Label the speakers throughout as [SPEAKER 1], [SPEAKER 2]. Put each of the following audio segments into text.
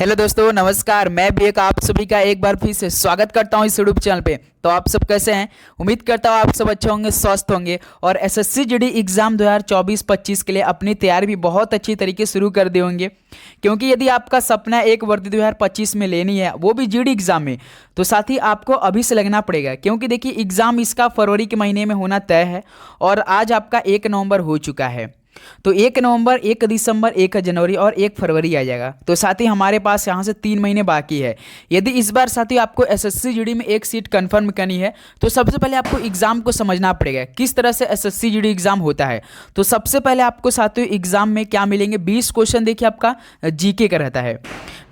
[SPEAKER 1] Hello दोस्तों, नमस्कार। मैं भी एक आप सभी का एक बार फिर से स्वागत करता हूं इस यूट्यूब चैनल पे। तो आप सब कैसे हैं? उम्मीद करता हूं आप सब अच्छे होंगे, स्वस्थ होंगे और एसएससी जीडी एग्जाम 2024-25 के लिए अपनी तैयारी भी बहुत अच्छी तरीके से शुरू कर दिए होंगे। क्योंकि यदि आपका सपना एक वर्दी 2025 में लेनी है, वो भी जीडी एग्जाम में, तो साथ ही आपको अभी से लगना पड़ेगा। क्योंकि देखिए, एग्जाम इसका फरवरी के महीने में होना तय है और आज आपका 1 नवंबर हो चुका है। तो 1 नवंबर, 1 दिसंबर, 1 जनवरी और 1 फरवरी आ जाएगा। तो साथ ही हमारे पास यहाँ से 3 महीने बाकी है। यदि इस बार साथ ही आपको एसएससी जीडी में एक सीट कंफर्म करनी है, तो सबसे पहले आपको एग्जाम को समझना पड़ेगा किस तरह से एसएससी जीडी एग्जाम होता है। तो सबसे पहले आपको साथियों एग्जाम में क्या मिलेंगे, 20 क्वेश्चन देखिए आपका जीके का रहता है,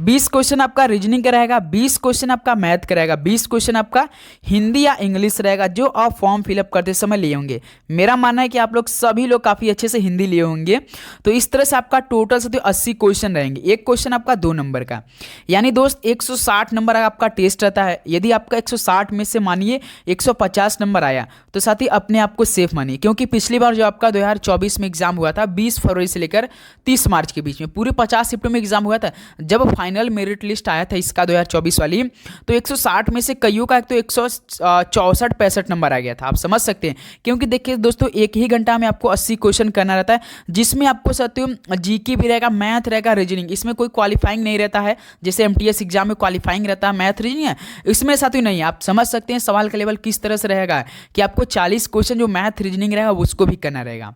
[SPEAKER 1] 20 क्वेश्चन आपका रीजनिंग का रहेगा, 20 क्वेश्चन आपका मैथ का रहेगा, 20 क्वेश्चन आपका हिंदी या इंग्लिश रहेगा, जो आप फॉर्म फिलअप करते समय लिए होंगे। मेरा मानना है कि आप लोग सभी लोग काफ़ी अच्छे से हिंदी लिए होंगे। तो इस तरह से आपका टोटल से 80 क्वेश्चन रहेंगे। एक क्वेश्चन आपका 2 नंबर का, यानी दोस्त 160 नंबर आपका टेस्ट रहता है। यदि आपका 160 में से मानिए 150 नंबर आया, तो साथ ही अपने आप को सेफ मानिए। क्योंकि पिछली बार जो आपका 2024 में एग्जाम हुआ था, 20 फरवरी से लेकर 30 मार्च के बीच में पूरे 50 शिफ्ट में एग्जाम हुआ था। जब फाइनल मेरिट लिस्ट आया था इसका 2024 वाली, तो 160 में से कईयों का तो 164-65 नंबर आ गया था। आप समझ सकते हैं। क्योंकि देखिए दोस्तों, एक ही घंटा में आपको 80 क्वेश्चन करना रहता है, जिसमें आपको साथियों जीके भी रहेगा, मैथ रहेगा, रीजनिंग। इसमें कोई क्वालिफाइंग नहीं रहता है, जैसे एमटीएस एग्जाम में क्वालिफाइंग रहता है मैथ रीजनिंग है, इसमें साथियों नहीं है। आप समझ सकते हैं सवाल का लेवल किस तरह से रहेगा कि आपको 40 क्वेश्चन जो मैथ रीजनिंग रहेगा उसको भी करना रहेगा।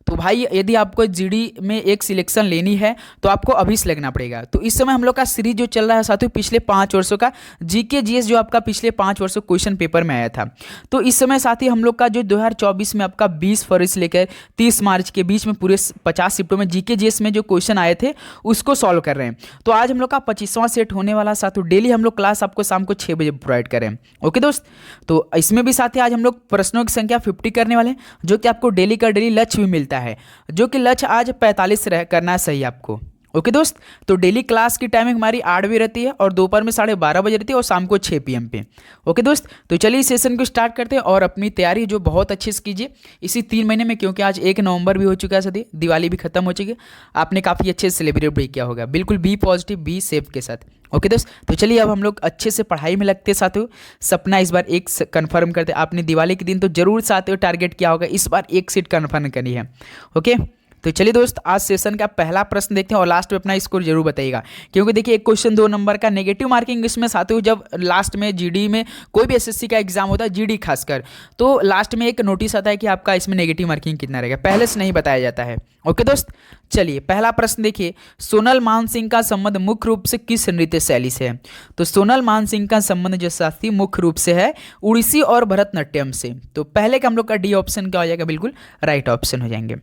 [SPEAKER 1] तो भाई, यदि आपको जीडी में एक सिलेक्शन लेनी है तो आपको अभी से लगना पड़ेगा। तो इस समय हम लोग का सीरीज जो चल रहा है साथियों, पिछले 5 वर्षों का जीके जीएस, जो आपका पिछले 5 वर्षों क्वेश्चन पेपर में आया था। तो इस समय साथी हम लोग का जो 2024 में आपका 20 फरवरी से लेकर 30 मार्च के बीच में पूरे 50 शिफ्टों में जीके जीएस में जो क्वेश्चन आए थे उसको सॉल्व कर रहे हैं। तो आज हम लोग का 25वां सेट होने वाला साथियों। डेली हम लोग क्लास आपको शाम को 6 बजे प्रोवाइड करें। ओके दोस्त, तो इसमें भी साथी आज हम लोग प्रश्नों की संख्या 50 करने वाले हैं, जो कि आपको डेली का डेली लक्ष्य भी मिलता है, जो कि लक्ष्य आज 45 करना है सही आपको। ओके दोस्त, तो डेली क्लास की टाइमिंग हमारी 8 बजे रहती है और दोपहर में 12:30 बजे रहती है और शाम को 6 PM पे। ओके दोस्त, तो चलिए सेशन को स्टार्ट करते हैं और अपनी तैयारी जो बहुत अच्छे से कीजिए इसी 3 महीने में। क्योंकि आज 1 नवंबर भी हो चुका है साथी, दिवाली भी खत्म हो चुकी है। आपने काफ़ी अच्छे से सेलिब्रेट भी किया होगा। बिल्कुल बी पॉजिटिव, बी सेफ के साथ। ओके दोस्त, तो चलिए अब हम लोग अच्छे से पढ़ाई में लगते साथियों। सपना इस बार एक कन्फर्म करते। आपने दिवाली के दिन तो जरूर साथियों टारगेट किया होगा, इस बार एक सीट कन्फर्म करनी है। ओके, तो चलिए दोस्त, आज सेशन का पहला प्रश्न देखते हैं और लास्ट में अपना स्कोर जरूर बताइएगा। क्योंकि देखिए, एक क्वेश्चन 2 नंबर का नेगेटिव मार्किंग इसमें साथियों, जब लास्ट में जीडी में कोई भी एसएससी का एग्जाम होता है, जीडी खासकर, तो लास्ट में एक नोटिस आता है कि आपका इसमें नेगेटिव मार्किंग कितना रहेगा, पहले से नहीं बताया जाता है। ओके दोस्त, चलिए पहला प्रश्न देखिए, सोनल मानसिंह का संबंध मुख्य रूप से किस नृत्य शैली से है? तो सोनल मानसिंह का संबंध जो साथी मुख्य रूप से है उड़ीसी और भरतनाट्यम से। तो पहले का हम लोग का डी ऑप्शन क्या हो जाएगा, बिल्कुल राइट ऑप्शन हो जाएंगे।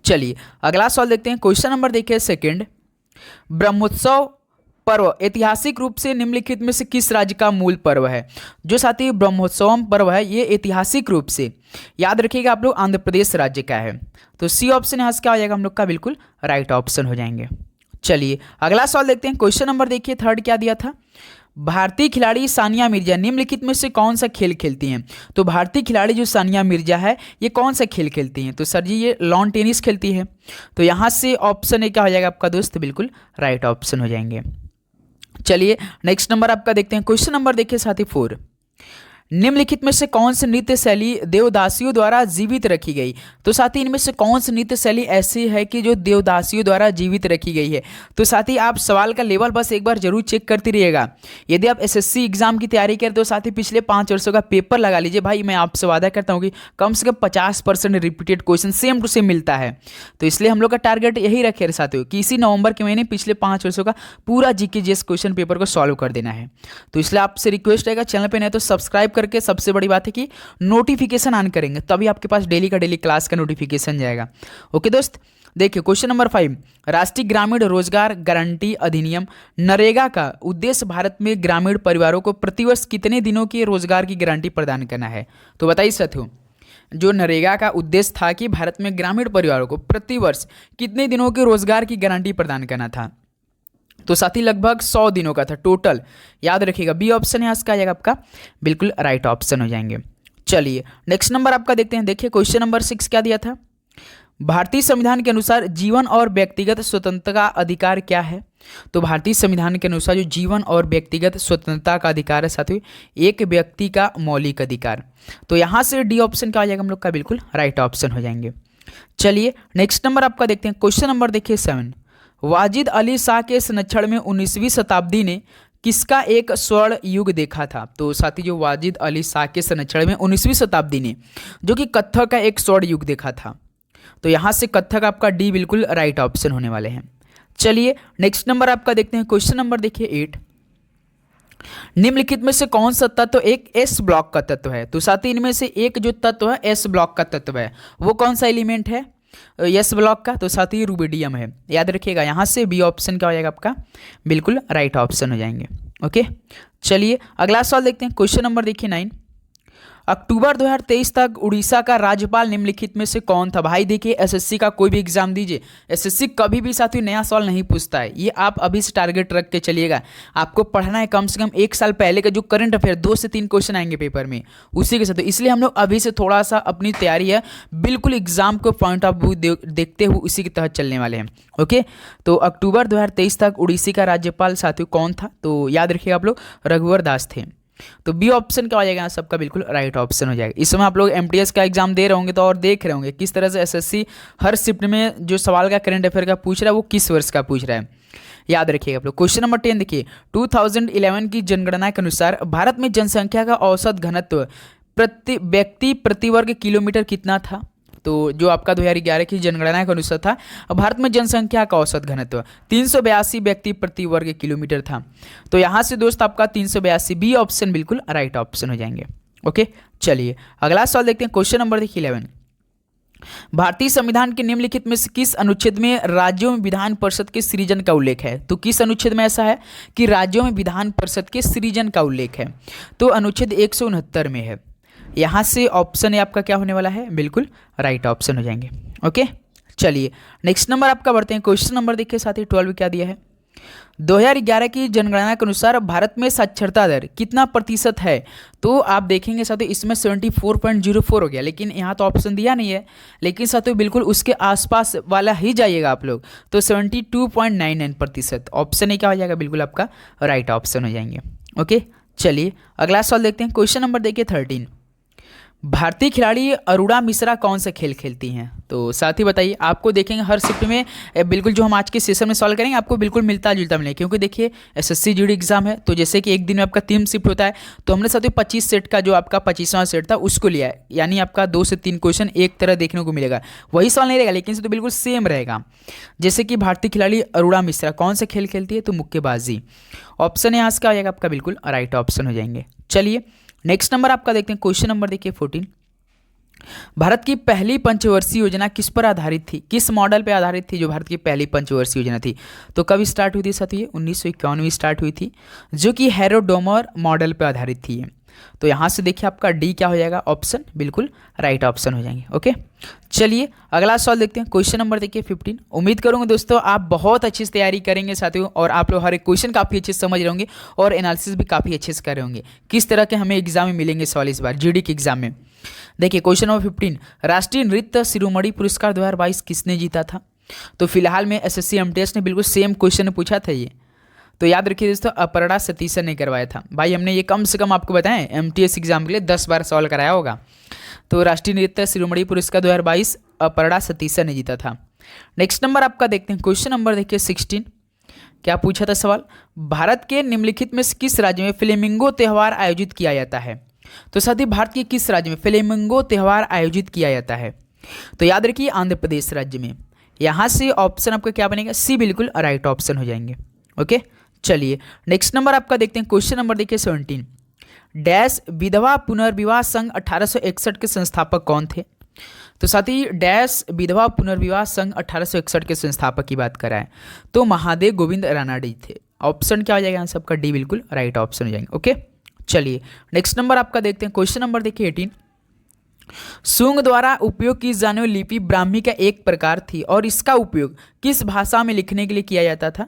[SPEAKER 1] चलिए अगला सवाल देखते हैं। क्वेश्चन नंबर देखिए सेकंड, ब्रह्मोत्सव पर्व ऐतिहासिक रूप से निम्नलिखित में से किस राज्य का मूल पर्व है? जो साथी ब्रह्मोत्सवम पर्व है, ये ऐतिहासिक रूप से, याद रखिएगा आप लोग, आंध्र प्रदेश राज्य का है। तो सी ऑप्शन यहाँ से क्या हो जाएगा हम लोग का, बिल्कुल राइट ऑप्शन हो जाएंगे। चलिए अगला सवाल देखते हैं। क्वेश्चन नंबर देखिए थर्ड, क्या दिया था? भारतीय खिलाड़ी सानिया मिर्जा निम्नलिखित में से कौन सा खेल खेलती हैं? तो भारतीय खिलाड़ी जो सानिया मिर्जा है, ये कौन सा खेल खेलती हैं? तो सर जी ये लॉन टेनिस खेलती है। तो यहाँ से ऑप्शन ए क्या हो जाएगा आपका दोस्त, बिल्कुल राइट ऑप्शन हो जाएंगे। चलिए नेक्स्ट नंबर आपका देखते हैं। क्वेश्चन नंबर देखिए साथी 4, निम्नलिखित में से कौन सी नृत्य शैली देवदासियों द्वारा जीवित रखी गई? तो साथी इनमें से कौन सी नृत्य शैली ऐसी है कि जो देवदासियों द्वारा जीवित रखी गई है? तो साथी आप सवाल का लेवल बस एक बार जरूर चेक करते रहिएगा। यदि आप एसएससी एग्जाम की तैयारी करें तो साथी पिछले 5 वर्षों का पेपर लगा लीजिए। भाई मैं आपसे वादा करता हूँ कि कम से कम 50% repeated question same to same मिलता है। तो इसलिए हम लोग का टारगेट यही रखे रहे साथियों कि इसी नवंबर के महीने पिछले 5 वर्षों का पूरा जीके जीएस क्वेश्चन पेपर को सॉल्व कर देना है। तो इसलिए आपसे रिक्वेस्ट रहेगा, चैनल पर नहीं तो सब्सक्राइब करके, सबसे बड़ी बात है कि नोटिफिकेशन ऑन करेंगे, तभी आपके पास डेली का डेली क्लास का नोटिफिकेशन जाएगा। ओके दोस्त, देखिए क्वेश्चन नंबर 5, राष्ट्रीय ग्रामीण रोजगार गारंटी अधिनियम नरेगा का उद्देश्य भारत में ग्रामीण परिवारों को प्रतिवर्ष कितने दिनों के रोजगार की गारंटी प्रदान करना है? तो बताइए साथियों, जो नरेगा का उद्देश्य था कि भारत में ग्रामीण परिवारों को प्रतिवर्ष कितने दिनों के रोजगार की गारंटी प्रदान करना था? तो साथी लगभग 100 दिनों का था टोटल। याद रखिएगा, बी ऑप्शन है इसका आएगा आपका, बिल्कुल राइट ऑप्शन हो जाएंगे। चलिए नेक्स्ट नंबर आपका देखते हैं। देखिए क्वेश्चन नंबर 6 क्या दिया था? भारतीय संविधान के अनुसार जीवन और व्यक्तिगत स्वतंत्रता का अधिकार क्या है? तो भारतीय संविधान के अनुसार जो जीवन और व्यक्तिगत स्वतंत्रता का अधिकार है साथियों, एक व्यक्ति का मौलिक अधिकार। तो यहाँ से डी ऑप्शन क्या हो जाएगा हम लोग का? बिल्कुल राइट ऑप्शन हो जाएंगे। चलिए नेक्स्ट नंबर आपका देखते हैं। क्वेश्चन नंबर देखिए 7। वाजिद अली शाह के संरक्षण में 19वीं शताब्दी ने किसका एक स्वर्ण युग देखा था? तो साथी जो वाजिद अली शाह के संरक्षण में 19वीं शताब्दी ने जो कि कत्थक का एक स्वर्ण युग देखा था। तो यहाँ से कत्थक आपका डी बिल्कुल राइट ऑप्शन होने वाले हैं। चलिए नेक्स्ट नंबर आपका देखते हैं। क्वेश्चन नंबर देखिए 8। निम्नलिखित में से कौन सा तत्व एक एस ब्लॉक का तत्व है? तो साथ ही इनमें से एक जो तत्व है एस ब्लॉक का तत्व है, वो कौन सा एलिमेंट है एस ब्लॉक का? तो साथ ही रुबिडियम है। याद रखिएगा, यहाँ से बी ऑप्शन क्या हो जाएगा आपका? बिल्कुल राइट ऑप्शन हो जाएंगे। ओके, चलिए अगला सवाल देखते हैं। क्वेश्चन नंबर देखिए 9। अक्टूबर 2023 तक उड़ीसा का राज्यपाल निम्नलिखित में से कौन था? भाई देखिए, एसएससी का कोई भी एग्जाम दीजिए, एसएससी कभी भी साथियों नया सवाल नहीं पूछता है। ये आप अभी से टारगेट रख के चलिएगा। आपको पढ़ना है कम से कम 1 साल पहले का जो करंट अफेयर 2 से 3 क्वेश्चन आएंगे पेपर में, उसी के साथ। इसलिए हम लोग अभी से थोड़ा सा अपनी तैयारी है बिल्कुल एग्जाम को पॉइंट ऑफ व्यू देखते हुए उसी के तहत चलने वाले हैं। ओके, तो अक्टूबर 2023 तक उड़ीसा का राज्यपाल साथियों कौन था? तो याद रखिएगा आप लोग, रघुवर दास थे। तो बी ऑप्शन क्या हो जाएगा? सबका बिल्कुल राइट ऑप्शन हो जाएगा। इस समय आप लोग एमटीएस का एग्जाम दे रहे होंगे तो और देख रहे होंगे किस तरह से एसएससी हर शिफ्ट में जो सवाल का करंट अफेयर का पूछ रहा है वो किस वर्ष का पूछ रहा है। याद रखिएगा आप लोग। क्वेश्चन नंबर 10 देखिए। 2011 की जनगणना के अनुसार भारत में जनसंख्या का औसत घनत्व प्रति व्यक्ति प्रति वर्ग किलोमीटर कितना था? तो जो आपका 2011 की जनगणना के अनुसार था, भारत में जनसंख्या का औसत घनत्व 382 व्यक्ति प्रति वर्ग किलोमीटर था। तो यहाँ से दोस्त आपका 382 बी ऑप्शन बिल्कुल राइट ऑप्शन हो जाएंगे। ओके, चलिए अगला सवाल देखते हैं। क्वेश्चन नंबर देखिए 11। भारतीय संविधान के निम्नलिखित में से किस अनुच्छेद में राज्यों में विधान परिषद के सृजन का उल्लेख है? तो किस अनुच्छेद में ऐसा है कि राज्यों में विधान परिषद के सृजन का उल्लेख है? तो अनुच्छेद 169 में है। यहाँ से ऑप्शन है आपका क्या होने वाला है? बिल्कुल राइट ऑप्शन हो जाएंगे। ओके, चलिए नेक्स्ट नंबर आपका बढ़ते हैं। क्वेश्चन नंबर देखिए साथ ही 12 क्या दिया है। 2011 की जनगणना के अनुसार भारत में साक्षरता दर कितना प्रतिशत है? तो आप देखेंगे साथियों इसमें 74.04 हो गया, लेकिन यहाँ तो ऑप्शन दिया नहीं है, लेकिन साथियों बिल्कुल उसके आसपास वाला ही जाइएगा आप लोग। तो 72.99% ऑप्शन क्या हो जाएगा? बिल्कुल आपका राइट ऑप्शन हो जाएंगे। ओके, चलिए अगला सवाल देखते हैं। क्वेश्चन नंबर देखिए 13। भारतीय खिलाड़ी अरुणा मिश्रा कौन सा खेल खेलती हैं? तो साथ ही बताइए, आपको देखेंगे हर शिफ्ट में बिल्कुल जो हम आज के सेशन में सॉल्व करेंगे आपको बिल्कुल मिलता जुलता मिलेगा, क्योंकि देखिए एसएससी जीडी एग्जाम है। तो जैसे कि एक दिन में आपका 3 शिफ्ट होता है, तो हमने साथ ही 25 सेट का जो आपका 25वां सेट था उसको लिया है, यानी आपका 2 से 3 क्वेश्चन एक तरह देखने को मिलेगा। वही सवाल नहीं रहेगा, लेकिन तो बिल्कुल सेम रहेगा। जैसे कि भारतीय खिलाड़ी अरुणा मिश्रा कौन सा खेल खेलती है? तो मुक्केबाजी। ऑप्शन यहाँ से क्या हो जाएगा आपका? बिल्कुल राइट ऑप्शन हो जाएंगे। चलिए नेक्स्ट नंबर आपका देखते हैं। क्वेश्चन नंबर देखिए 14। भारत की पहली पंचवर्षीय योजना किस पर आधारित थी? किस मॉडल पर आधारित थी जो भारत की पहली पंचवर्षीय योजना थी? तो कब स्टार्ट हुई थी साथियों? 1951 में स्टार्ट हुई थी, जो कि हैरोडोमर मॉडल पर आधारित थी। तो यहाँ से देखिए आपका डी क्या हो जाएगा? ऑप्शन बिल्कुल राइट ऑप्शन हो जाएंगे। ओके, चलिए अगला सवाल देखते हैं। क्वेश्चन नंबर देखिए 15। उम्मीद करूंगा दोस्तों आप बहुत अच्छी से तैयारी करेंगे साथियों, और आप लोग हर एक क्वेश्चन काफ़ी अच्छे से समझ रहे होंगे और एनालिसिस भी काफ़ी अच्छे से कर रहे होंगे। किस तरह के हमें एग्जाम में मिलेंगे सवाल इस बार जीडी के एग्जाम में। देखिए क्वेश्चन नंबर 15। राष्ट्रीय नृत्य शिरोमणि पुरस्कार 2022 किसने जीता था? तो फिलहाल में एसएससी एमटीएस ने बिल्कुल सेम क्वेश्चन पूछा था ये, तो याद रखिए दोस्तों, अपर्णा सतीशन ने करवाया था। भाई हमने ये कम से कम आपको बताएं एमटीएस एग्जाम के लिए 10 बार सवाल कराया होगा। तो राष्ट्रीय नृत्य शिरोमणि पुरस्कार 2022 अपर्णा सतीशन ने जीता था। नेक्स्ट नंबर आपका देखते हैं। क्वेश्चन नंबर देखिए 16। क्या पूछा था सवाल? भारत के निम्नलिखित में किस राज्य में फ्लेमिंगो त्यौहार आयोजित किया जाता है? तो साथ ही भारत के किस राज्य में फ्लेमिंगो त्यौहार आयोजित किया जाता है? तो याद रखिए आंध्र प्रदेश राज्य में। यहाँ से ऑप्शन आपका क्या बनेगा? सी बिल्कुल राइट ऑप्शन हो जाएंगे। ओके, चलिए नेक्स्ट नंबर आपका देखते हैं। क्वेश्चन नंबर देखिए 17। डैश विधवा पुनर्विवाह संघ 1861 के संस्थापक कौन थे? तो साथ ही डैश विधवा पुनर्विवाह संघ 1861 के संस्थापक की बात कराएं तो महादेव गोविंद रानाडी थे। ऑप्शन क्या हो जाएगा? सबका डी बिल्कुल राइट ऑप्शन हो जाएंगे। ओके, चलिए नेक्स्ट नंबर आपका देखते हैं। क्वेश्चन नंबर देखिए 18। शुंग द्वारा उपयोग की जाने वाली लिपि ब्राह्मी का एक प्रकार थी और इसका उपयोग किस भाषा में लिखने के लिए किया जाता था?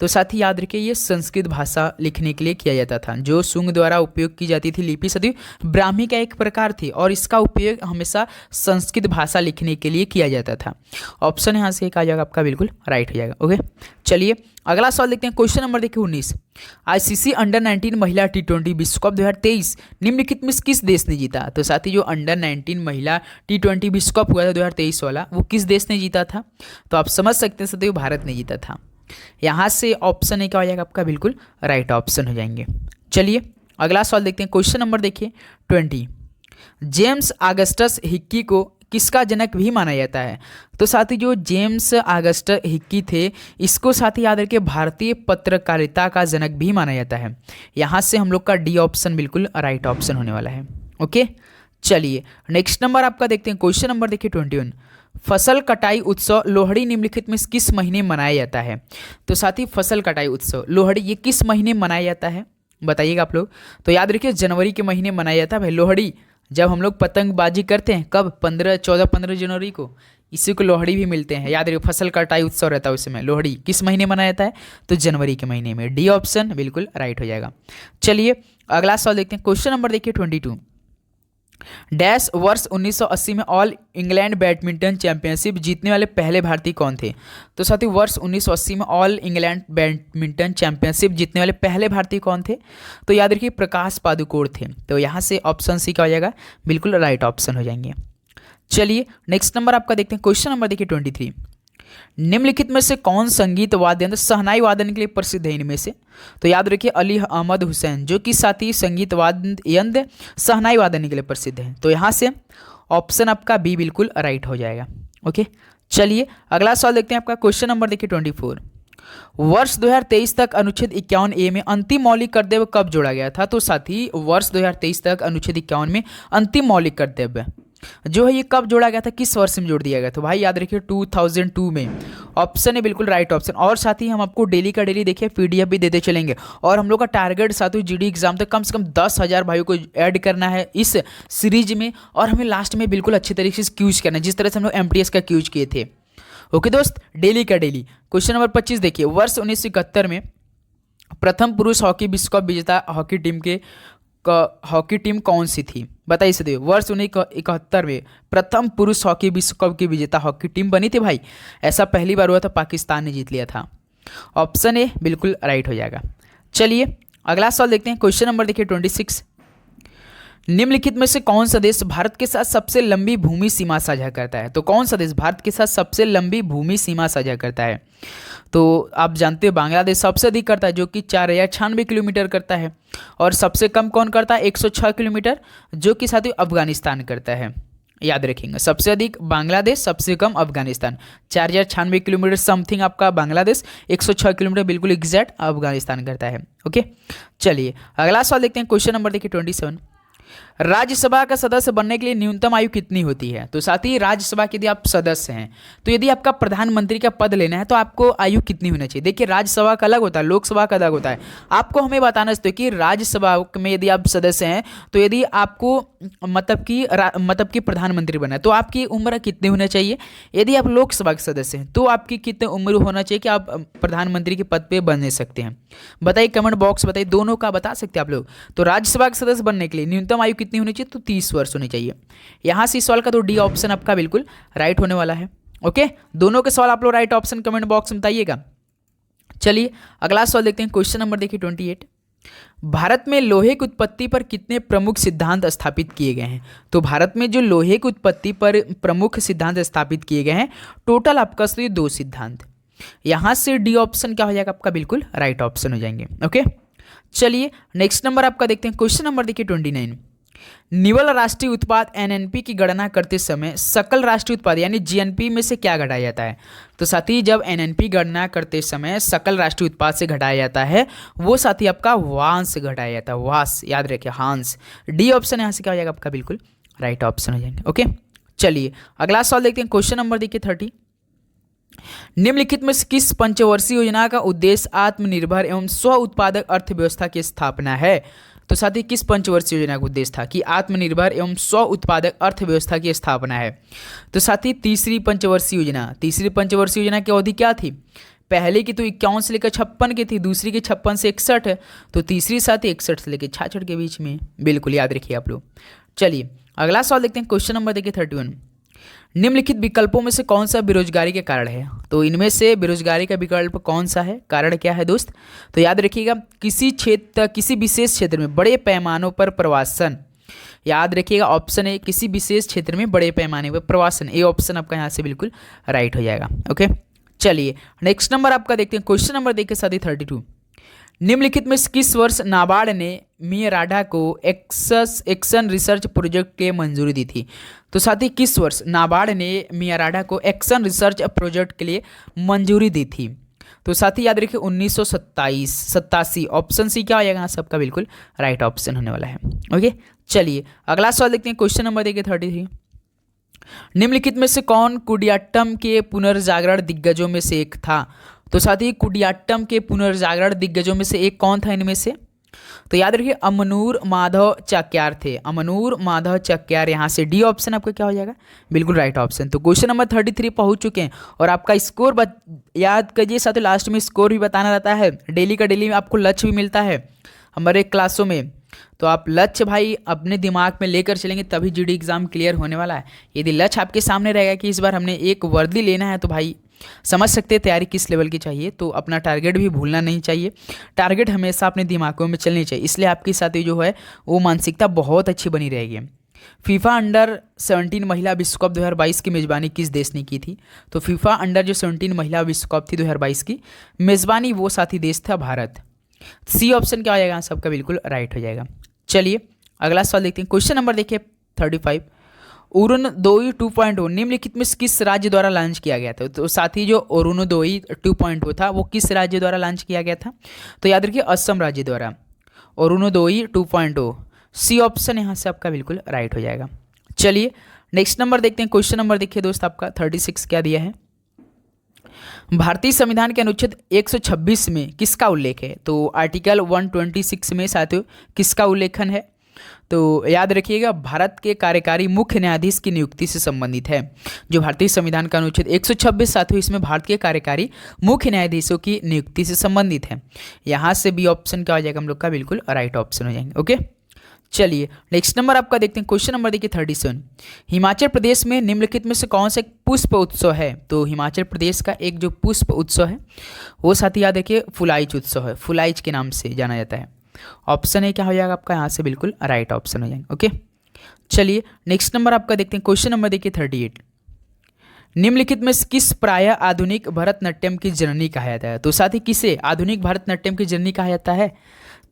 [SPEAKER 1] तो साथ ही याद रखिए ये संस्कृत भाषा लिखने के लिए किया जाता था। जो शुंग द्वारा उपयोग की जाती थी लिपि सदी ब्राह्मी का एक प्रकार थी और इसका उपयोग हमेशा संस्कृत भाषा लिखने के लिए किया जाता था। ऑप्शन यहाँ से एक आ जाएगा आपका, बिल्कुल राइट हो जाएगा। ओके, चलिए अगला सवाल देखते हैं। क्वेश्चन नंबर देखिए 19। आईसीसी अंडर 19 महिला T20 विश्व कप 2023 निम्नलिखित में किस देश ने जीता? तो साथ ही जो अंडर 19 महिला T20 विश्व कप हुआ था 2023 वाला, वो किस देश ने जीता था? तो आप समझ सकते हैं सदैव भारत ने जीता था। यहाँ से ऑप्शन ए क्या हो जाएगा आपका, बिल्कुल राइट ऑप्शन हो जाएंगे। चलिए अगला सवाल देखते हैं। क्वेश्चन नंबर देखिए 20। जेम्स ऑगस्टस हिक्की को किसका जनक भी माना जाता है? तो साथ ही जो जेम्स ऑगस्टस हिक्की थे, इसको साथ ही याद रखिए भारतीय पत्रकारिता का जनक भी माना जाता है। यहाँ से हम लोग का डी ऑप्शन बिल्कुल राइट ऑप्शन होने वाला है। ओके, चलिए नेक्स्ट नंबर आपका देखते हैं। क्वेश्चन नंबर देखिए 21। फसल कटाई उत्सव लोहड़ी निम्नलिखित में किस महीने मनाया जाता है? तो साथ ही फसल कटाई उत्सव लोहड़ी ये किस महीने मनाया जाता है बताइएगा आप लोग। तो याद रखिए जनवरी के महीने मनाया जाता है भाई लोहड़ी। जब हम लोग पतंगबाजी करते हैं कब, 15 जनवरी को, इसी को लोहड़ी भी मिलते हैं। याद रखिए फसल कटाई उत्सव रहता है उस समय। लोहड़ी किस महीने मनाया जाता है? तो जनवरी के महीने में। डी ऑप्शन बिल्कुल राइट हो जाएगा। चलिए अगला सवाल देखते हैं। क्वेश्चन नंबर देखिए 22। डैश वर्ष 1980 में ऑल इंग्लैंड बैडमिंटन चैंपियनशिप जीतने वाले पहले भारतीय कौन थे? तो साथ ही वर्ष 1980 में ऑल इंग्लैंड बैडमिंटन चैंपियनशिप जीतने वाले पहले भारतीय कौन थे? तो याद रखिए प्रकाश पादुकोण थे। तो यहाँ से ऑप्शन सी क्या हो जाएगा, बिल्कुल राइट ऑप्शन हो जाएंगे। चलिए नेक्स्ट नंबर आपका देखते हैं। क्वेश्चन नंबर देखिए 23। निम्नलिखित में से कौन संगीत वाद्य यंत्र शहनाई वादन के लिए प्रसिद्ध है? इनमें से तो याद रखिए अली अहमद हुसैन, जो कि साथ ही संगीत वाद्य यंत्र शहनाई वादन के लिए प्रसिद्ध है। तो यहाँ से ऑप्शन आपका बी बिल्कुल राइट हो जाएगा। ओके, चलिए अगला सवाल देखते हैं आपका। क्वेश्चन नंबर देखिए 24। वर्ष 2023 तक अनुच्छेद 51A में अंतिम मौलिक कर्तव्य कब जोड़ा गया था? तो साथ ही वर्ष 2023 तक अनुच्छेद 51 में अंतिम मौलिक कर्तव्य जो है ये कब जोड़ा गया था, किस वर्ष में जोड़ दिया गया? तो भाई याद रखिए 2002 में। ऑप्शन है बिल्कुल राइट ऑप्शन। और साथ ही हम आपको डेली का डेली देखिए PDF भी देते चलेंगे। और हम लोग का टारगेट साथ ही GD एग्जाम तक कम से कम 10,000 भाइयों को ऐड करना है इस सीरीज में। और हमें लास्ट में बिल्कुल अच्छी तरीके से क्यूज करना है, जिस तरह से हम लोग MTS का क्यूज किए थे। ओके दोस्त, डेली का डेली। क्वेश्चन नंबर 25 देखिए। वर्ष 1971 में प्रथम पुरुष हॉकी विश्व कप विजेता हॉकी टीम कौन सी थी? बताइए सदैव। वर्ष 1971 में प्रथम पुरुष हॉकी विश्व कप की विजेता हॉकी टीम बनी थी भाई। ऐसा पहली बार हुआ था, पाकिस्तान ने जीत लिया था। ऑप्शन ए बिल्कुल राइट हो जाएगा। चलिए अगला सवाल देखते हैं। क्वेश्चन नंबर देखिए 26। निम्नलिखित में से कौन सा देश भारत के साथ सबसे लंबी भूमि सीमा साझा करता है? तो कौन सा देश भारत के साथ सबसे लंबी भूमि सीमा साझा करता है? तो आप जानते हैं बांग्लादेश सबसे अधिक करता है, जो कि 4096 किलोमीटर करता है। और सबसे कम कौन करता है? 106 किलोमीटर, जो कि साथ ही अफगानिस्तान करता है। याद रखेंगे, सबसे अधिक बांग्लादेश, सबसे कम अफगानिस्तान। 4096 किलोमीटर समथिंग आपका बांग्लादेश, 106 किलोमीटर बिल्कुल एग्जैक्ट अफगानिस्तान करता है। ओके, चलिए अगला सवाल देखते हैं। क्वेश्चन नंबर देखिए 27। राज्यसभा का सदस्य बनने के लिए न्यूनतम आयु कितनी होती है? तो साथ ही राज्यसभा के यदि आप सदस्य हैं, तो यदि आपका प्रधानमंत्री का पद लेना है तो आपको आयु कितनी होनी चाहिए? देखिए राज्यसभा का अलग होता है, लोकसभा का अलग होता है। आपको हमें बताना चाहिए कि राज्यसभा में यदि आप सदस्य हैं, तो यदि आपको मतलब कि प्रधानमंत्री बनना है तो आपकी उम्र कितनी होनी चाहिए? यदि आप लोकसभा के सदस्य हैं तो आपकी कितनी उम्र होना चाहिए कि आप प्रधानमंत्री के पद पर बन सकते हैं? बताइए, कमेंट बॉक्स बताइए, दोनों का बता सकते हैं आप लोग। तो राज्यसभा के सदस्य बनने के लिए न्यूनतम आयु कितनी होनी चाहिए? तो 30 वर्ष होनी चाहिए। यहाँ से इस सवाल का तो डी ऑप्शन आपका बिल्कुल राइट होने वाला है। ओके, दोनों के सवाल आप लोग राइट ऑप्शन कमेंट बॉक्स में बताइएगा। चलिए अगला सवाल देखते हैं। क्वेश्चन नंबर देखिए 28। भारत में लोहे की उत्पत्ति पर कितने प्रमुख सिद्धांत स्थापित किए गए हैं? तो भारत में जो लोहे की उत्पत्ति पर प्रमुख सिद्धांत स्थापित किए गए हैं, टोटल आपका 2 सिद्धांत। यहाँ से डी ऑप्शन क्या हो जाएगा आपका, बिल्कुल राइट ऑप्शन हो जाएंगे। ओके, चलिए नेक्स्ट नंबर आपका देखते हैं। क्वेश्चन नंबर देखिए 29। निवल राष्ट्रीय उत्पाद NNP की गणना करते समय सकल राष्ट्रीय उत्पाद यानी GNP में से क्या घटाया जाता है? तो साथी जब NNP गणना करते समय सकल राष्ट्रीय उत्पाद से घटाया जाता है, वो साथी आपका वांस घटाया जाता है। वांस याद रखिए, हांस। डी ऑप्शन यहाँ से क्या हो जाएगा आपका, बिल्कुल राइट ऑप्शन हो जाएंगे। ओके, चलिए अगला सवाल देखते हैं। क्वेश्चन नंबर देखिए 30। निम्नलिखित में से किस पंचवर्षीय योजना का उद्देश्य आत्मनिर्भर एवं स्व उत्पादक अर्थव्यवस्था की स्थापना है? तो साथ ही किस पंचवर्षीय योजना का उद्देश्य था कि आत्मनिर्भर एवं स्व उत्पादक अर्थव्यवस्था की स्थापना है। तो साथ ही तीसरी पंचवर्षीय योजना की अवधि क्या थी, पहले की तो 51 से लेकर 56 की थी, दूसरी की 56 से 61 है, तो तीसरी साथ ही 61 से लेकर 66 के बीच में, बिल्कुल याद रखिए आप लोग। चलिए अगला सवाल देखते हैं, क्वेश्चन नंबर देखिए 31। निम्नलिखित विकल्पों में से कौन सा बेरोजगारी के कारण है। तो इनमें से बेरोजगारी का विकल्प कौन सा है, कारण क्या है दोस्त। तो याद रखिएगा, किसी विशेष क्षेत्र में बड़े पैमानों पर प्रवासन, याद रखिएगा ऑप्शन ए, किसी विशेष क्षेत्र में बड़े पैमाने पर प्रवासन, ये ऑप्शन आपका यहाँ से बिल्कुल राइट हो जाएगा। ओके चलिए नेक्स्ट नंबर आपका देखते हैं, क्वेश्चन नंबर देखिए साथी 32। निम्नलिखित में किस वर्ष नाबार्ड ने मियाराडा को एक्शन रिसर्च प्रोजेक्ट के मंजूरी दी थी। तो साथ ही किस वर्ष नाबार्ड ने मियाराडा को एक्शन रिसर्च प्रोजेक्ट के लिए मंजूरी दी थी। तो साथ ही याद रखिए 1987, ऑप्शन सी क्या हो जाएगा सबका बिल्कुल राइट ऑप्शन होने वाला है। ओके चलिए अगला सवाल देखते हैं, क्वेश्चन नंबर देखिए 33। निम्नलिखित में से कौन कुडियाट्टम के पुनर्जागरण दिग्गजों में से एक था। तो साथ ही कुडियाट्टम के पुनर्जागरण दिग्गजों में से एक कौन था इनमें से। तो याद रखिए अमनूर माधव चक्यार थे, अमनूर माधव चक्यार, यहाँ से डी ऑप्शन आपका क्या हो जाएगा बिल्कुल राइट ऑप्शन। तो क्वेश्चन नंबर 33 पहुंच चुके हैं और आपका स्कोर याद कीजिए साथ ही लास्ट में स्कोर भी बताना रहता है, डेली का डेली में आपको लक्ष्य भी मिलता है हमारे क्लासों में, तो आप लक्ष्य भाई अपने दिमाग में लेकर चलेंगे तभी जीडी एग्जाम क्लियर होने वाला है। यदि लक्ष्य आपके सामने रहेगा कि इस बार हमने एक वर्दी लेना है, तो भाई समझ सकते हैं तैयारी किस लेवल की चाहिए। तो अपना टारगेट भी भूलना नहीं चाहिए, टारगेट हमेशा अपने दिमागों में चलनी चाहिए, इसलिए आपके साथ जो है वो मानसिकता बहुत अच्छी बनी रहेगी। फीफा अंडर 17 महिला विश्व कप 2022 की मेज़बानी किस देश ने की थी। तो फीफा अंडर जो 17 महिला विश्व कप थी 2022 की मेज़बानी, वो साथी देश था भारत। सी ऑप्शन क्या हो जाएगा सबका बिल्कुल राइट हो जाएगा। चलिए अगला सवाल देखते हैं, क्वेश्चन नंबर देखिए 35। अरुणोदय 2.0 निम्नलिखित में किस राज्य द्वारा लॉन्च किया गया था। तो साथ ही जो अरुणोदय 2.0 था वो किस राज्य द्वारा लॉन्च किया गया था। तो याद रखिए असम राज्य द्वारा अरुणोदय 2.0, सी ऑप्शन यहाँ से आपका बिल्कुल राइट हो जाएगा। चलिए नेक्स्ट नंबर देखते हैं, क्वेश्चन नंबर देखिए दोस्त आपका 36 क्या दिया है। भारतीय संविधान के अनुच्छेद 126 में किसका उल्लेख है। तो आर्टिकल 126 में साथियों किसका उल्लेखन है। तो याद रखिएगा भारत के कार्यकारी मुख्य न्यायाधीश की नियुक्ति से संबंधित है। जो भारतीय संविधान का अनुच्छेद 126 साथियों इसमें भारत के कार्यकारी मुख्य न्यायाधीशों की नियुक्ति से संबंधित है। यहाँ से बी ऑप्शन क्या हो जाएगा हम लोग का बिल्कुल राइट ऑप्शन हो जाएंगे। ओके चलिए नेक्स्ट नंबर आपका देखते हैं, क्वेश्चन नंबर देखिए 37। हिमाचल प्रदेश में निम्नलिखित में से कौन सा पुष्प उत्सव है। तो हिमाचल प्रदेश का एक जो पुष्प उत्सव है वो साथी याद रखिए फुलाइच उत्सव है, फुलाइच के नाम से जाना जाता है। ऑप्शन ए क्या हो जाएगा आपका यहाँ से बिल्कुल राइट ऑप्शन हो जाएगा। ओके चलिए नेक्स्ट नंबर आपका देखते हैं, क्वेश्चन नंबर देखिए 38। निम्नलिखित में किस प्रायः आधुनिक भरतनाट्यम की जननी कहा जाता है। तो साथ ही किसे आधुनिक भरतनाट्यम की जननी कहा जाता है।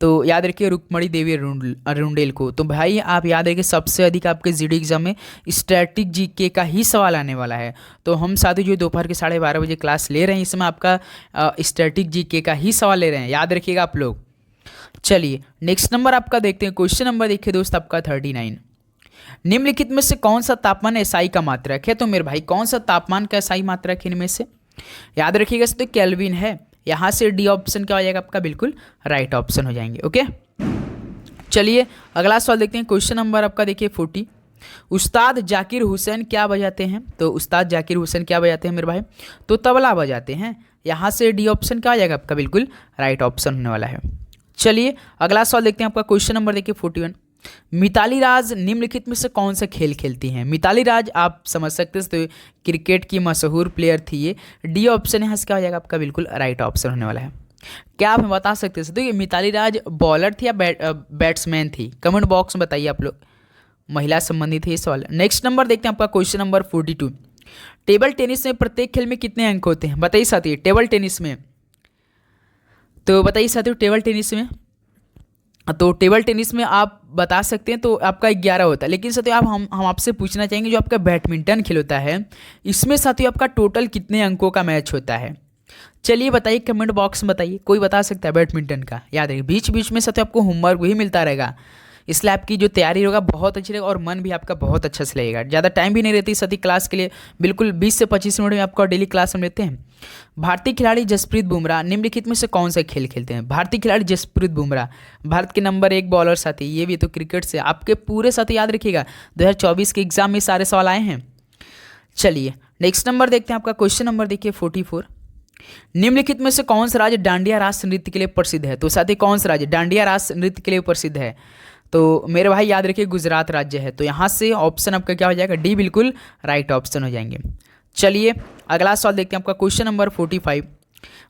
[SPEAKER 1] तो याद रखिए रुक्मणी देवी अरुंडेल को। तो भाई आप याद रखिए सबसे अधिक आपके जीडी एग्जाम में स्टैटिक जीके का ही सवाल आने वाला है। तो हम साथी जो दोपहर के 12:30 बजे क्लास ले रहे हैं इसमें आपका स्टैटिक जीके का ही सवाल ले रहे हैं, याद रखिएगा आप लोग। चलिए नेक्स्ट नंबर आपका देखते हैं, क्वेश्चन नंबर देखिए दोस्त आपका 39। निम्नलिखित में से कौन सा तापमान एसआई का मात्रक है। तो मेरे भाई कौन सा तापमान का एसआई मात्रक है इनमें से। याद रखिएगा तो केल्विन है, यहाँ से डी ऑप्शन क्या हो जाएगा आपका बिल्कुल राइट ऑप्शन हो जाएंगे। ओके चलिए अगला सवाल देखते हैं, क्वेश्चन नंबर आपका देखिए 40। उस्ताद जाकिर हुसैन क्या बजाते हैं। तो उस्ताद जाकिर हुसैन क्या बजाते हैं मेरे भाई। तो तबला बजाते हैं, यहाँ से डी ऑप्शन क्या हो जाएगा आपका बिल्कुल राइट ऑप्शन होने वाला है। चलिए अगला सवाल देखते हैं आपका, क्वेश्चन नंबर देखिए 41। मिताली राज निम्नलिखित में से कौन सा खेल खेलती हैं। मिताली राज आप समझ सकते हैं तो क्रिकेट की मशहूर प्लेयर थी ये, डी ऑप्शन यहाँ से क्या हो जाएगा आपका बिल्कुल राइट ऑप्शन होने वाला है। क्या आप हमें बता सकते हैं तो ये मिताली राज बॉलर थी या बैट्समैन थी, कमेंट बॉक्स में बताइए आप लोग, महिला संबंधित है ये सवाल। नेक्स्ट नंबर देखते हैं आपका क्वेश्चन नंबर 42। टेबल टेनिस में प्रत्येक खेल में कितने अंक होते हैं बताइए साथियों टेबल टेनिस में। तो बताइए साथियों टेबल टेनिस में, तो टेबल टेनिस में आप बता सकते हैं तो आपका 11 होता है। लेकिन साथियों आप हम आपसे पूछना चाहेंगे जो आपका बैडमिंटन खेल होता है इसमें साथियों आपका टोटल कितने अंकों का मैच होता है। चलिए बताइए कमेंट बॉक्स में बताइए, कोई बता सकता है बैडमिंटन का। याद रखिए बीच बीच में साथियों आपको होमवर्क भी मिलता रहेगा इसलिए आपकी जो तैयारी होगा बहुत अच्छी रहेगा और मन भी आपका बहुत अच्छा से लगेगा। ज़्यादा टाइम भी नहीं रहती सती क्लास के लिए, बिल्कुल 20 से 25 मिनट में आपका डेली क्लास हम लेते हैं। भारतीय खिलाड़ी जसप्रीत बुमराह निम्नलिखित में से कौन सा खेल खेलते हैं? भारतीय खिलाड़ी जसप्रीत बुमराह भारत के नंबर 1 बॉलर साथी, ये भी तो क्रिकेट से आपके पूरे साथी याद रखिएगा 2024 के एग्जाम में सारे सवाल आए हैं। चलिए नेक्स्ट नंबर देखते हैं, आपका क्वेश्चन नंबर देखिए 44। निम्नलिखित में से कौन सा राज्य डांडिया रास नृत्य के लिए प्रसिद्ध है? तो साथी कौन सा राज्य डांडिया रास नृत्य के लिए प्रसिद्ध है? तो मेरे भाई याद रखिए गुजरात राज्य है। तो यहाँ से ऑप्शन आपका क्या हो जाएगा? डी बिल्कुल राइट ऑप्शन हो जाएंगे। चलिए अगला सवाल देखते हैं, आपका क्वेश्चन नंबर 45।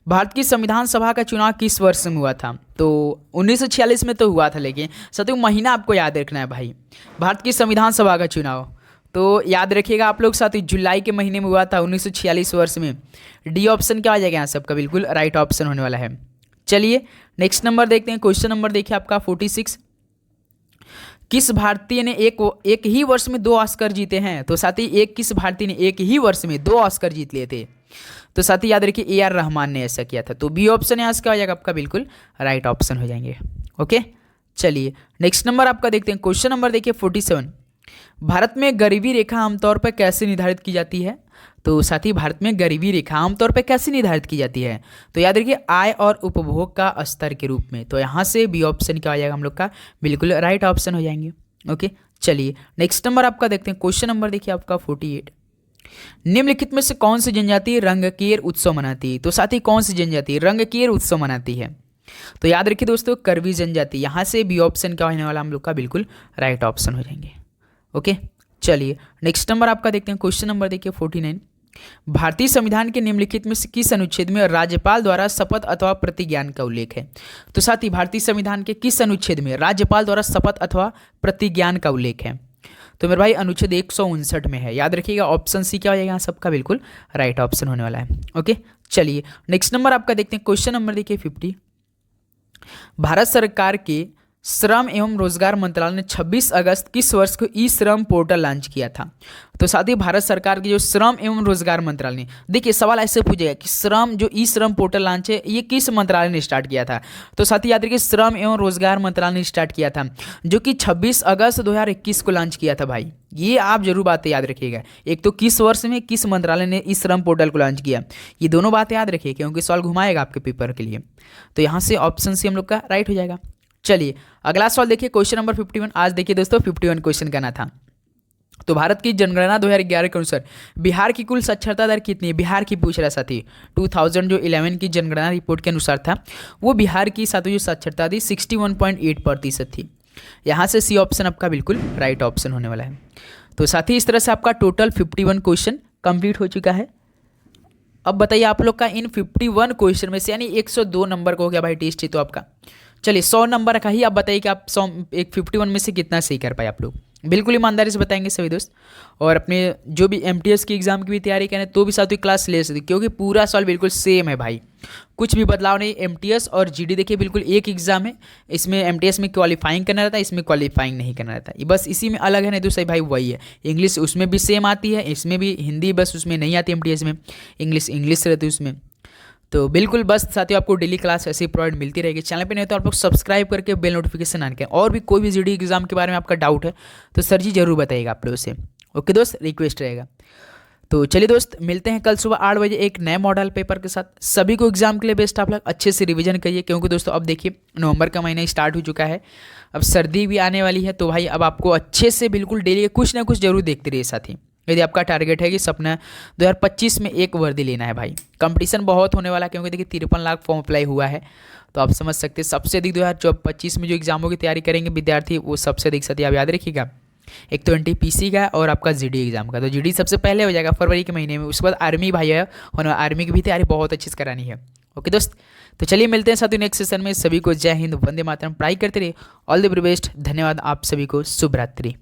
[SPEAKER 1] भारत की संविधान सभा का चुनाव किस वर्ष में हुआ था? तो 1946 में तो हुआ था, लेकिन साथियों महीना आपको याद रखना है भाई। भारत की संविधान सभा का चुनाव तो याद रखिएगा आप लोग साथी जुलाई के महीने में हुआ था 1946 वर्ष में। डी ऑप्शन क्या आ जाएगा यहाँ सबका? बिल्कुल राइट ऑप्शन होने वाला है। चलिए नेक्स्ट नंबर देखते हैं, क्वेश्चन नंबर देखिए आपका 46। किस भारतीय ने एक ही वर्ष में 2 ऑस्कर जीते हैं? तो साथी किस भारतीय ने एक ही वर्ष में 2 ऑस्कर जीत लिए थे? तो साथी याद रखिए ए आर रहमान ने ऐसा किया था। तो बी ऑप्शन यहाँ से क्या हो जाएगा आपका? बिल्कुल राइट ऑप्शन हो जाएंगे। ओके चलिए नेक्स्ट नंबर आपका देखते हैं, क्वेश्चन नंबर देखिए 47। भारत में गरीबी रेखा आमतौर पर कैसे निर्धारित की जाती है? तो साथी भारत में गरीबी रेखा आमतौर पर कैसे निर्धारित की जाती है? तो याद रखिए आय और उपभोग का स्तर के रूप में। तो यहाँ से बी ऑप्शन क्या हो जाएगा हम लोग का? बिल्कुल राइट ऑप्शन हो जाएंगे। ओके चलिए नेक्स्ट नंबर आपका देखते हैं, क्वेश्चन नंबर देखिए आपका 48। निम्नलिखित में से कौन सी जनजाति रंगकेर उत्सव मनाती है? तो साथी कौन सी जनजाति रंगकेर उत्सव मनाती है? तो याद रखिए दोस्तों करवी जनजाति। यहाँ से बी ऑप्शन क्या होने वाला हम लोग का? बिल्कुल राइट ऑप्शन हो जाएंगे। ओके चलिए नेक्स्ट नंबर आपका देखते हैं, क्वेश्चन नंबर देखिए 49। भारतीय संविधान के निम्नलिखित में से किस अनुच्छेद में राज्यपाल द्वारा शपथ अथवा प्रतिज्ञान का उल्लेख है? तो साथ ही भारतीय संविधान के किस अनुच्छेद में राज्यपाल द्वारा शपथ अथवा प्रतिज्ञान का उल्लेख है? तो मेरे भाई अनुच्छेद 159 में है। याद रखिएगा ऑप्शन सी क्या हो जाएगा सबका? बिल्कुल राइट ऑप्शन होने वाला है। ओके चलिए नेक्स्ट नंबर आपका देखते हैं, क्वेश्चन नंबर देखिए 50। भारत सरकार के श्रम एवं रोजगार मंत्रालय ने 26 अगस्त किस वर्ष को ई श्रम पोर्टल लॉन्च किया था? तो साथ ही भारत सरकार की जो श्रम एवं रोजगार मंत्रालय ने, देखिए सवाल ऐसे पूछेगा कि श्रम जो ई श्रम पोर्टल लॉन्च है ये किस मंत्रालय ने स्टार्ट किया था? तो साथ ही याद रखिए श्रम एवं रोजगार मंत्रालय ने स्टार्ट किया था, जो कि 26 अगस्त 2021 को लॉन्च किया था भाई। ये आप जरूर बातें याद रखिएगा, एक तो किस वर्ष में किस मंत्रालय ने इस श्रम पोर्टल को लॉन्च किया, ये दोनों बातें याद रखिए क्योंकि सवाल घुमाएगा आपके पेपर के लिए। तो यहाँ से ऑप्शन सी हम लोग का राइट हो जाएगा। चलिए अगला सवाल देखिए, क्वेश्चन नंबर 51। आज देखिए दोस्तों 51 क्वेश्चन करना था। तो भारत की जनगणना 2011 के अनुसार बिहार की कुल साक्षरता दर कितनी है? बिहार की पूछ रहा साथी। 2011 की जनगणना रिपोर्ट के अनुसार था वो बिहार की साथी जो साक्षरता थी 61.8% थी। यहाँ से सी ऑप्शन आपका बिल्कुल राइट ऑप्शन होने वाला है। तो साथी इस तरह से आपका टोटल 51 क्वेश्चन कंप्लीट हो चुका है। अब बताइए आप लोग का इन 51 क्वेश्चन में से यानी 102 नंबर को हो गया भाई टेस्ट ही तो आपका। चलिए 100 नंबर का ही आप बताइए कि आप 51 में से कितना सही कर पाए आप लोग। बिल्कुल ईमानदारी से बताएंगे सभी दोस्त। और अपने जो भी एमटीएस की एग्जाम की भी तैयारी करें तो भी साथ ही क्लास ले सकते क्योंकि पूरा सवाल बिल्कुल सेम है भाई, कुछ भी बदलाव नहीं। एमटीएस और जीडी देखिए बिल्कुल एक एग्जाम है, इसमें एमटीएस में क्वालिफाइंग करना रहता है, इसमें क्वालिफाइंग नहीं करना रहता है, बस इसी में अलग है, नहीं तो सही भाई वही है। इंग्लिश उसमें भी सेम आती है, इसमें भी हिंदी बस उसमें नहीं आती एमटीएस में, इंग्लिश रहती है उसमें। तो बिल्कुल बस साथियों आपको डेली क्लास ऐसी प्रोवाइड मिलती रहेगी। चैनल पे नहीं तो आप लोग सब्सक्राइब करके बेल नोटिफिकेशन ऑन करें। और भी कोई भी जीडी एग्जाम के बारे में आपका डाउट है तो सर जी जरूर बताइएगा आप लोगों से। ओके दोस्त, रिक्वेस्ट रहेगा। तो चलिए दोस्त मिलते हैं कल सुबह 8 बजे एक नए मॉडल पेपर के साथ। सभी को एग्जाम के लिए बेस्ट, आप लोग अच्छे से रिवीजन करिए क्योंकि दोस्तों अब देखिए नवंबर का महीना स्टार्ट हो चुका है, अब सर्दी भी आने वाली है। तो भाई अब आपको अच्छे से बिल्कुल डेली कुछ ना कुछ जरूर देखते रहिए साथी। यदि आपका टारगेट है कि सपना 2025 में एक वर्दी लेना है भाई, कंपटीशन बहुत होने वाला है क्योंकि देखिए 53 लाख फॉर्म अप्लाई हुआ है। तो आप समझ सकते हैं सबसे अधिक 2025 में जो एग्जामों की तैयारी करेंगे विद्यार्थी वो सबसे अधिक साथी आप याद रखिएगा। एक तो एनटीपीसी का और आपका जीडी एग्जाम का। तो जीडी सबसे पहले हो जाएगा फरवरी के महीने में, उसके बाद आर्मी भाई है और आर्मी की भी तैयारी बहुत अच्छी से करानी है। ओके दोस्त, तो चलिए मिलते हैं साथियों नेक्स्ट सेशन में। सभी को जय हिंद, वंदे मातरम, पढ़ाई करते रहिए। ऑल द वेरी बेस्ट, धन्यवाद आप सभी को, शुभ रात्रि।